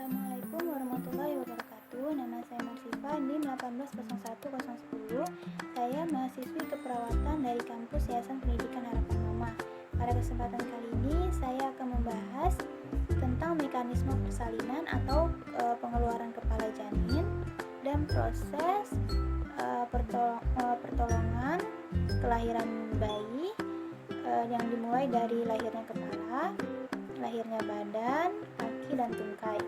Assalamualaikum warahmatullahi wabarakatuh. Nama saya Marsifa, NIM 1801010. Saya mahasiswi keperawatan dari kampus Yayasan Pendidikan Harapan Mama. Pada kesempatan kali ini saya akan membahas tentang mekanisme persalinan atau pengeluaran kepala janin dan proses pertolongan kelahiran bayi yang dimulai dari lahirnya kepala, lahirnya badan, kaki, dan tungkai.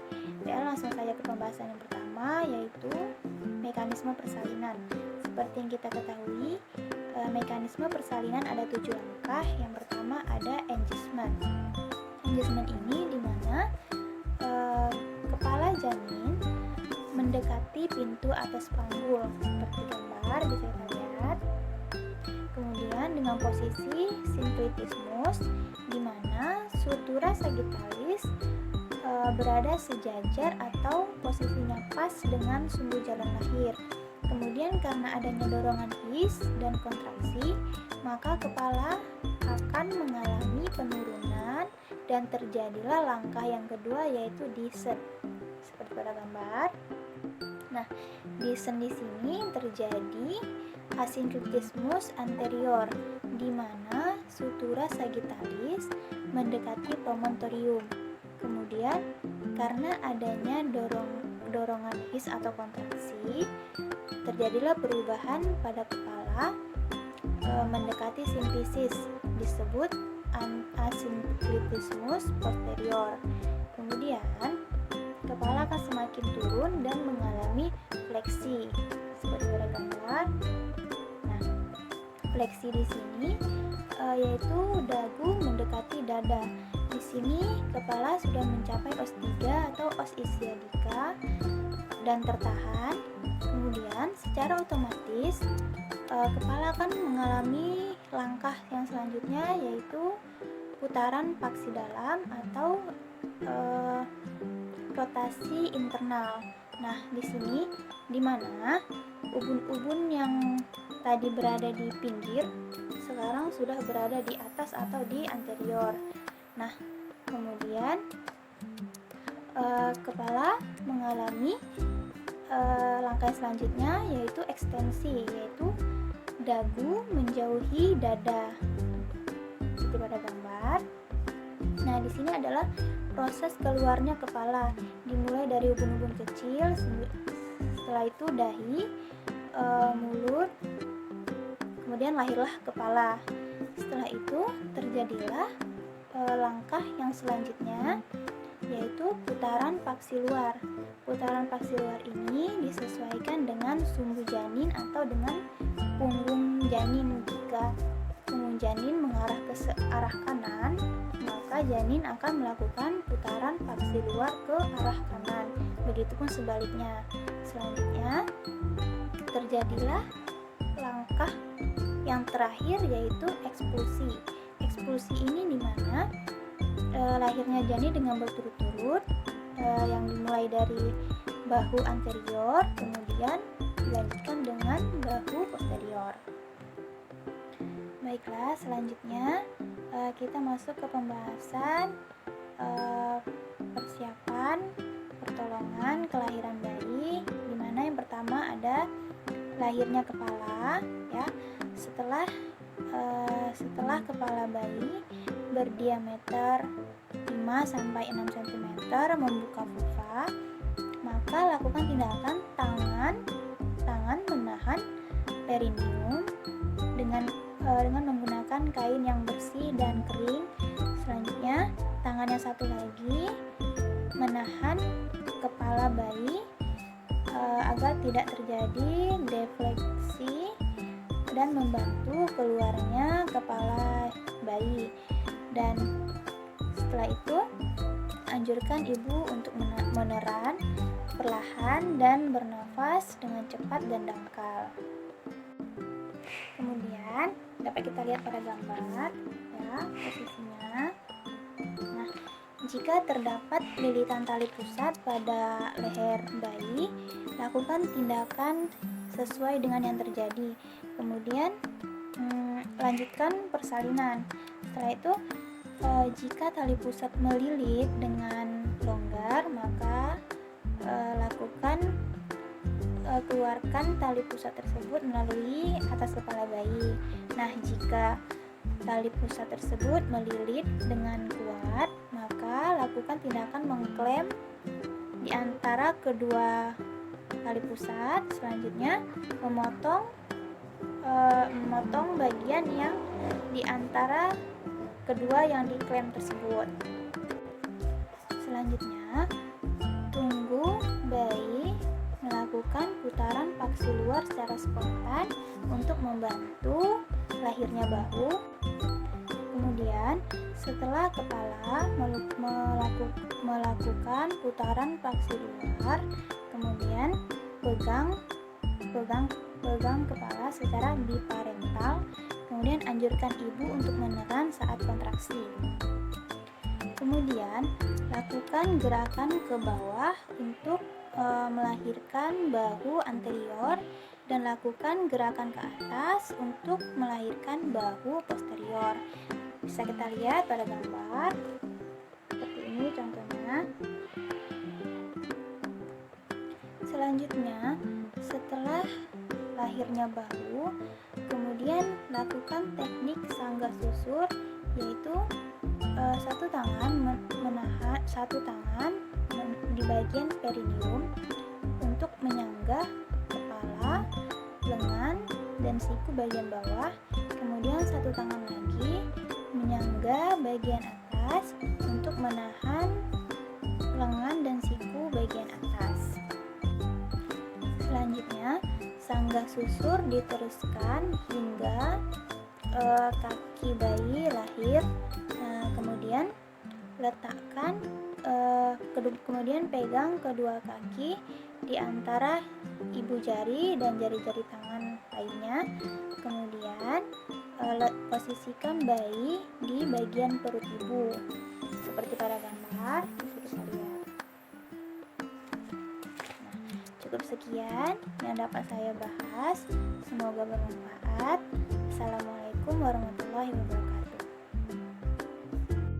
Dan langsung saja ke pembahasan yang pertama, yaitu mekanisme persalinan. Seperti yang kita ketahui, mekanisme persalinan ada 7 langkah. Yang pertama ada engagement. Engagement ini dimana kepala janin mendekati pintu atas panggul seperti gambar bisa kita lihat. Kemudian dengan posisi synclitismus, di mana sutura sagittalis berada sejajar atau posisinya pas dengan sumbu jalan lahir. Kemudian karena adanya dorongan his dan kontraksi, maka kepala akan mengalami penurunan dan terjadilah langkah yang kedua, yaitu descent. Seperti pada gambar. Nah, descent di sini terjadi asynclitismus anterior, di mana sutura sagittalis mendekati promontorium. Kemudian karena adanya dorongan his atau kontraksi, terjadilah perubahan pada kepala mendekati simfisis, disebut asynclitismus posterior. Kemudian kepala akan semakin turun dan mengalami fleksi seperti pada gambar. Nah, fleksi di sini yaitu dagu mendekati dada. Di sini kepala sudah mencapai os 3 atau os ischiadica dan tertahan. Kemudian secara otomatis kepala akan mengalami langkah yang selanjutnya, yaitu putaran paksi dalam atau rotasi internal. Nah, di sini di mana ubun-ubun yang tadi berada di pinggir sekarang sudah berada di atas atau di anterior. Nah, kemudian kepala mengalami langkah selanjutnya, yaitu ekstensi, yaitu dagu menjauhi dada seperti pada gambar. Nah, di sini adalah proses keluarnya kepala, dimulai dari ubun-ubun kecil, setelah itu dahi, mulut, kemudian lahirlah kepala. Setelah itu terjadilah langkah yang selanjutnya, yaitu putaran paksi luar. Putaran paksi luar ini disesuaikan dengan sumbu janin atau dengan punggung janin. Jika punggung janin mengarah ke arah kanan, maka janin akan melakukan putaran paksi luar ke arah kanan. Begitupun sebaliknya. Selanjutnya terjadilah langkah yang terakhir, yaitu ekspulsi. Ekspulsi ini dimana lahirnya janin dengan berturut-turut, yang dimulai dari bahu anterior, kemudian dilanjutkan dengan bahu posterior. Baiklah, selanjutnya kita masuk ke pembahasan persiapan pertolongan kelahiran bayi, di mana yang pertama ada lahirnya kepala, ya. Setelah kepala bayi berdiameter 5-6 cm membuka vulva, maka lakukan tindakan tangan menahan perineum dengan menggunakan kain yang bersih dan kering. Selanjutnya, tangan yang satu lagi menahan kepala bayi agar tidak terjadi defleksi dan membantu keluarnya kepala bayi. Dan setelah itu, anjurkan ibu untuk meneran perlahan dan bernafas dengan cepat dan dangkal. Kemudian dapat kita lihat pada gambar, ya, posisinya. Nah, jika terdapat lilitan tali pusat pada leher bayi, lakukan tindakan sesuai dengan yang terjadi. Kemudian lanjutkan persalinan. Setelah itu, jika tali pusat melilit dengan longgar, maka mengeluarkan tali pusat tersebut melalui atas kepala bayi. Nah, jika tali pusat tersebut melilit dengan kuat, maka lakukan tindakan mengklem di antara kedua tali pusat. Selanjutnya, memotong bagian yang di antara kedua yang diklem tersebut. Selanjutnya, tunggu bayi melakukan putaran paksi luar secara spontan untuk membantu lahirnya bahu. Kemudian, setelah kepala melakukan putaran paksi luar, kemudian pegang kepala secara biparental. Kemudian anjurkan ibu untuk menekan saat kontraksi. Kemudian lakukan gerakan ke bawah untuk melahirkan bahu anterior dan lakukan gerakan ke atas untuk melahirkan bahu posterior. Bisa kita lihat pada gambar seperti ini contohnya. Selanjutnya, setelah lahirnya bahu, kemudian lakukan teknik sanggah susur, yaitu satu tangan di bagian perineum untuk menyanggah kepala, lengan, dan siku bagian bawah. Kemudian satu tangan lagi menyanggah bagian atas untuk menahan lengan dan siku bagian atas. Selanjutnya, sanggah susur diteruskan hingga kaki bayi lahir. Kemudian letakkan kemudian pegang kedua kaki di antara ibu jari dan jari-jari tangan lainnya. Kemudian posisikan bayi di bagian perut ibu seperti pada gambar bisa kita lihat. Cukup sekian yang dapat saya bahas. Semoga bermanfaat. Assalamualaikum warahmatullahi wabarakatuh.